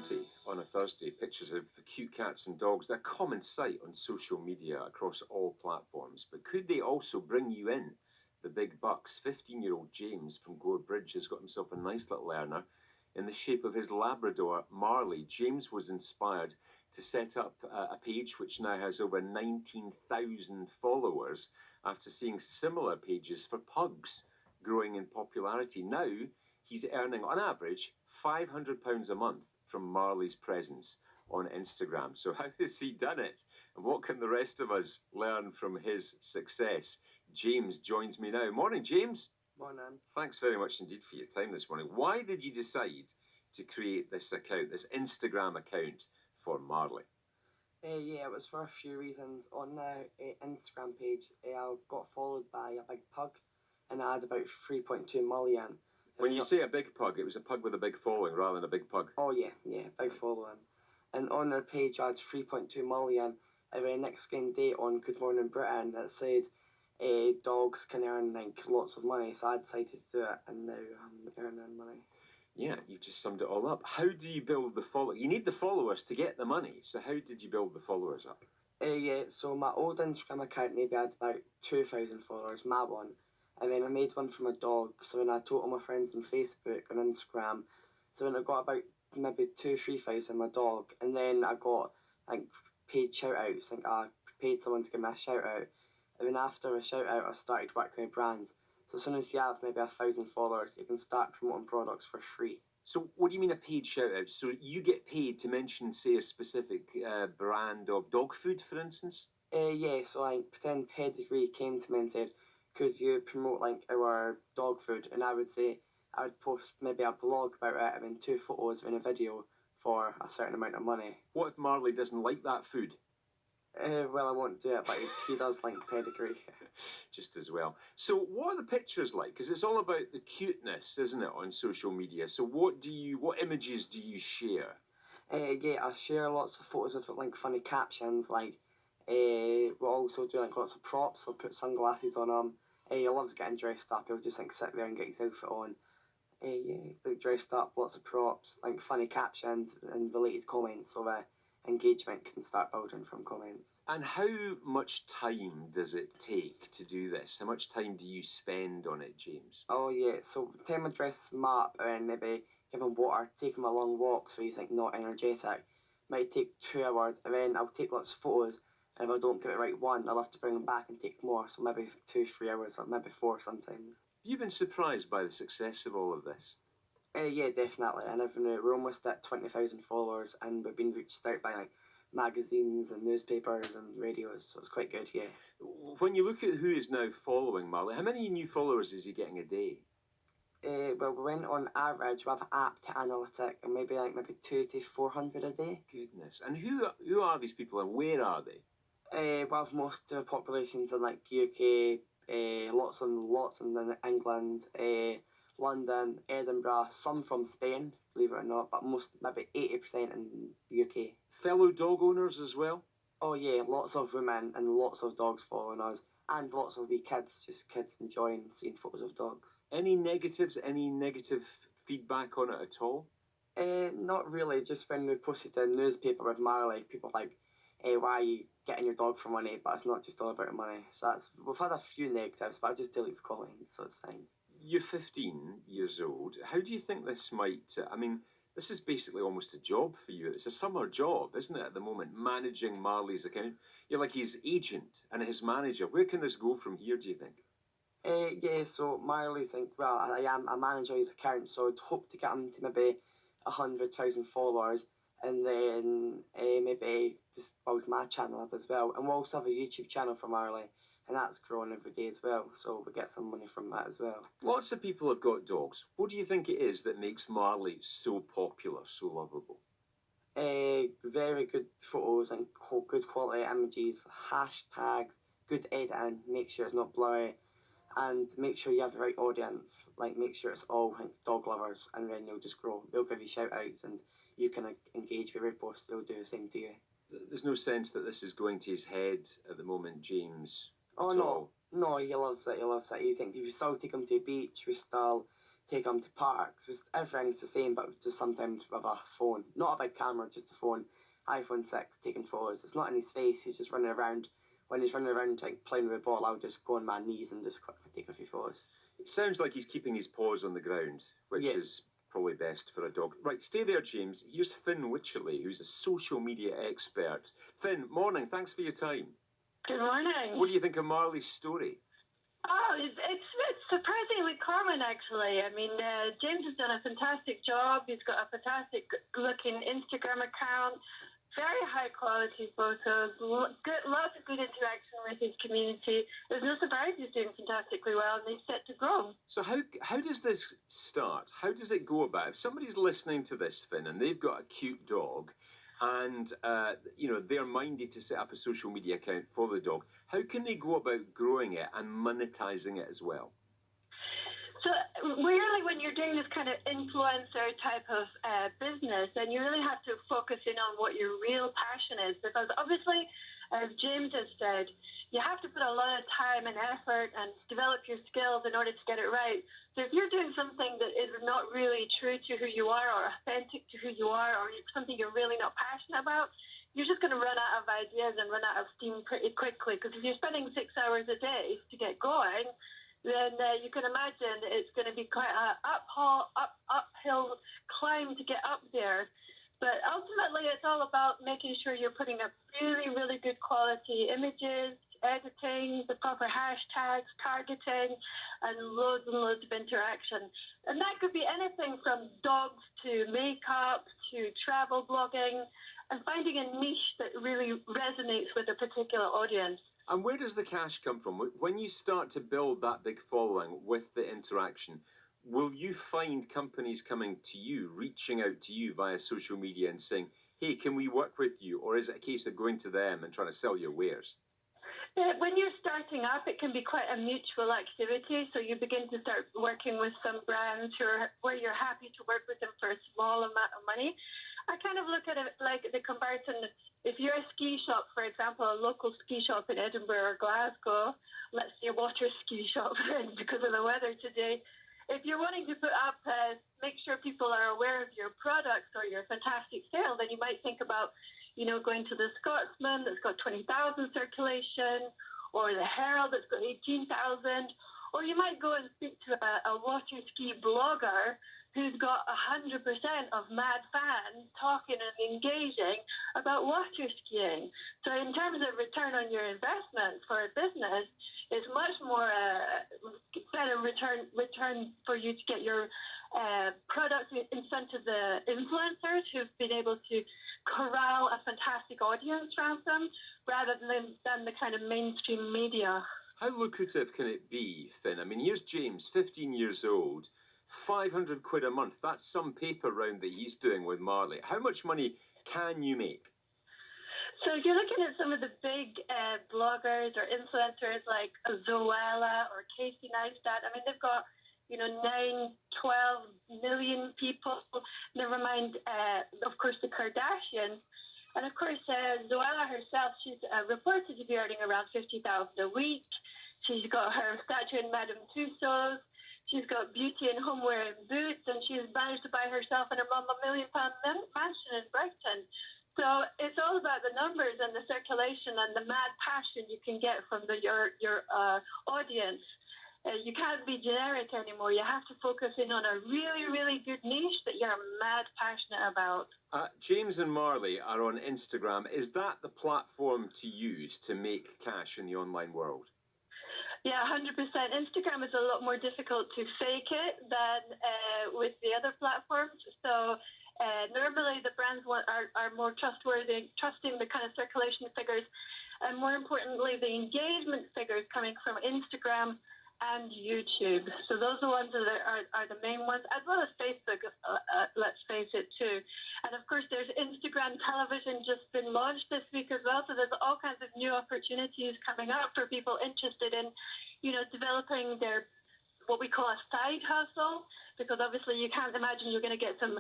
plenty on a Thursday. Pictures of cute cats and dogs. They're a common sight on social media across all platforms. But could they also bring you in the big bucks? 15-year-old James from Gore Bridge has got himself a nice little earner in the shape of his Labrador, Marley. James was inspired to set up a page which now has over 19,000 followers after seeing similar pages for pugs growing in popularity. Now he's earning, on average, £500 a month from Marley's presence on Instagram. So how has he done it? And what can the rest of us learn from his success? James joins me now. Morning, James. Morning. Thanks very much indeed for your time this morning. Why did you decide to create this account, this Instagram account for Marley? Yeah, it was for a few reasons. On the Instagram page, I got followed by a big pug, and I had about 3.2 million. When you say a big pug, it was a pug with a big following rather than a big pug. Oh yeah, big following. And on their page, I had 3.2 million. And the next day on Good Morning Britain, it said dogs can earn like lots of money. So I decided to do it, and now I'm earning money. Yeah, you've just summed it all up. How do you build the follow? You need the followers to get the money. So how did you build the followers up? Yeah, so my old Instagram account maybe had about 2,000 followers, my one. And then I made one for my dog. So then I told all my friends on Facebook and Instagram. So then I got about maybe 2,000-3,000 my dog. And then I got like paid shout outs. Like I paid someone to give me a shout out. And then after a shout out, I started working with brands. So as soon as you have maybe 1,000 followers, you can start promoting products for free. So what do you mean a paid shout out? So you get paid to mention, say, a specific brand of dog food, for instance? Yeah, so like pretend Pedigree came to me and said, could you promote like our dog food? And I would say I would post maybe a blog about it and then 2 photos and a video for a certain amount of money. What if Marley doesn't like that food? Well, I won't do it, but he does like Pedigree. Just as well. So what are the pictures like? Because it's all about the cuteness, isn't it, on social media? So what images do you share? Yeah, I share lots of photos with like funny captions. Like, we'll also do like lots of props. I'll put sunglasses on him. He loves getting dressed up. He'll just like sit there and get his outfit on. Yeah, like dressed up, lots of props, like funny captions and related comments, so the engagement can start building from comments. And how much time does it take to do this? How much time do you spend on it, James? Oh yeah, so time I dress him up and maybe give him water, take him a long walk so he's like not energetic. Might take 2 hours, and then I'll take lots of photos. And if I don't get it right one, I'll have to bring him back and take more. So maybe 2-3 hours, or maybe 4 sometimes. Have you been surprised by the success of all of this? Yeah, definitely. I never knew. We're almost at 20,000 followers, and we've been reached out by like magazines and newspapers and radios, so it's quite good, yeah. When you look at who is now following Marley, how many new followers is he getting a day? Well, we went on average, we have an app to analytic, and maybe 200 to 400 a day. Goodness. And who are these people and where are they? Well, most of the populations in like UK, lots in England, London, Edinburgh, some from Spain, believe it or not, but most, maybe 80% in UK. Fellow dog owners as well? Oh yeah, lots of women and lots of dogs following us, and lots of wee kids, just kids enjoying seeing photos of dogs. Any negatives, any negative feedback on it at all? Not really, just when we posted the newspaper with Marley, people were like, why are you getting your dog for money? But it's not just all about money. So we've had a few negatives, but I just delete the comments, so it's fine. You're 15 years old. How do you think this might... this is basically almost a job for you. It's a summer job, isn't it, at the moment, managing Marley's account? You're like his agent and his manager. Where can this go from here, do you think? Yeah, so Marley's like, well, I am a manager his account, so I'd hope to get him to maybe 100,000 followers, and then maybe just build my channel up as well. And we'll also have a YouTube channel for Marley, and that's growing every day as well, so we get some money from that as well. Lots of people have got dogs. What do you think it is that makes Marley so popular, so lovable? Very good photos and good quality images, hashtags, good editing, make sure it's not blurry, and make sure you have the right audience, like make sure it's all like dog lovers, and then you'll just grow. They'll give you shout outs and you can engage with reposts, they'll do the same to you. There's no sense that this is going to his head at the moment, James? Oh no, he loves it, You think we still take him to the beach, we still take him to parks. Everything's the same, but just sometimes with a phone. Not a big camera, just a phone. iPhone 6, taking photos. It's not in his face, he's just running around. When he's running around like, playing with a ball, I'll just go on my knees and just quickly take a few photos. It sounds like he's keeping his paws on the ground, which is probably best for a dog. Right, stay there, James. Here's Finn Wycherley, who's a social media expert. Finn, morning. Thanks for your time. Good morning. What do you think of Marley's story? Oh, it's surprisingly common, actually. I mean, James has done a fantastic job. He's got a fantastic looking Instagram account, very high quality photos, lots of good interaction with his community. There's no surprise he's doing fantastically well, and he's set to grow. So how does this start? How does it go about? If somebody's listening to this, Finn, and they've got a cute dog, and they're minded to set up a social media account for the dog, how can they go about growing it and monetizing it as well? So really, when you're doing this kind of influencer type of business, then you really have to focus in on what your real passion is, because obviously, as James has said, you have to put a lot of time and effort and develop your skills in order to get it right. So if you're doing something that is not really true to who you are or authentic to who you are, or something you're really not passionate about, you're just going to run out of ideas and run out of steam pretty quickly. Because if you're spending 6 hours a day to get going, then you can imagine it's going to be quite an uphill climb to get up there. But ultimately, it's all about making sure you're putting up really, really good quality images, editing, the proper hashtags, targeting, and loads of interaction. And that could be anything from dogs to makeup to travel blogging, and finding a niche that really resonates with a particular audience. And where does the cash come from? When you start to build that big following with the interaction, will you find companies coming to you, reaching out to you via social media and saying, hey, can we work with you? Or is it a case of going to them and trying to sell your wares? When you're starting up, it can be quite a mutual activity. So you begin to start working with some brands where you're happy to work with them for a small amount of money. I kind of look at it like the comparison. If you're a ski shop, for example, a local ski shop in Edinburgh or Glasgow, let's say a water ski shop because of the weather today, if you're wanting to put up, make sure people are aware of your products or your fantastic sale, then you might think about, going to the Scotsman that's got 20,000 circulation, or the Herald that's got 18,000, or you might go and speak to a water ski blogger who's got 100% of mad fans talking and engaging about water skiing. So in terms of return on your investment for a business, it's much more better return for you to get your product in front of the influencers who've been able to corral a fantastic audience around them, rather than the kind of mainstream media. How lucrative can it be, Finn? I mean, here's James, 15 years old, 500 quid a month. That's some paper round that he's doing with Marley. How much money can you make? So you're looking at some of the big bloggers or influencers like Zoella or Casey Neistat. I mean, they've got 9-12 million people. Never mind, of course, the Kardashians. And of course, Zoella herself, she's reported to be earning around $50,000 a week. She's got her statue in Madame Tussauds. She's got beauty and homeware and boots, and she's managed to buy herself and her mum a £1 million mansion in Brighton. So it's all about the numbers and the circulation and the mad passion you can get from your audience. You can't be generic anymore. You have to focus in on a really, really good niche that you're mad passionate about. James and Marley are on Instagram. Is that the platform to use to make cash in the online world? Yeah, 100%. Instagram is a lot more difficult to fake it than with the other platforms. So normally the brands are more trustworthy, trusting the kind of circulation figures, and more importantly, the engagement figures coming from Instagram and YouTube. So those are the ones that are the main ones, as well as Facebook, let's face it, too. And of course, there's Instagram television just been launched this week as well. So there's all kinds of new opportunities coming up for people interested in, developing their, what we call a side hustle, because obviously you can't imagine you're going to get some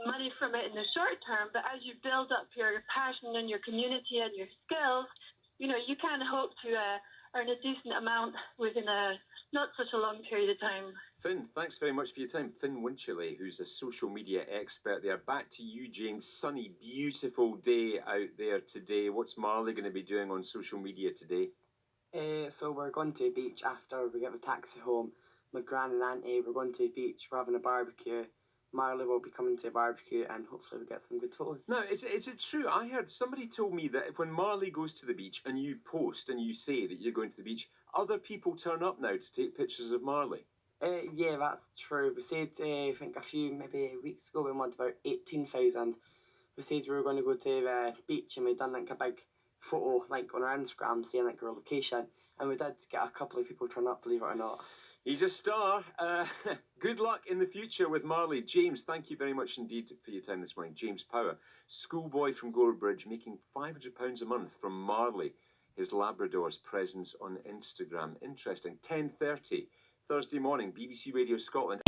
money from it in the short term. But as you build up your passion and your community and your skills, you can hope to earn a decent amount within a not such a long period of time. Finn, thanks very much for your time. Finn Winchelley, who's a social media expert there. Back to you, James. Sunny, beautiful day out there today. What's Marley going to be doing on social media today? So we're going to the beach after we get the taxi home. My gran and auntie, we're going to the beach, we're having a barbecue. Marley will be coming to a barbecue and hopefully we'll get some good photos. Now, is it true? I heard somebody told me that when Marley goes to the beach and you post and you say that you're going to the beach, other people turn up now to take pictures of Marley. Yeah, that's true. We said, I think a few, maybe weeks ago, we wanted about 18,000. We said we were going to go to the beach and we done like a big photo like on our Instagram saying like our location. And we did get a couple of people turn up, believe it or not. He's a star. Good luck in the future with Marley. James, thank you very much indeed for your time this morning. James Power, schoolboy from Gorebridge, making £500 a month from Marley, his Labrador's presence on Instagram. Interesting. 10:30 Thursday morning, BBC Radio Scotland.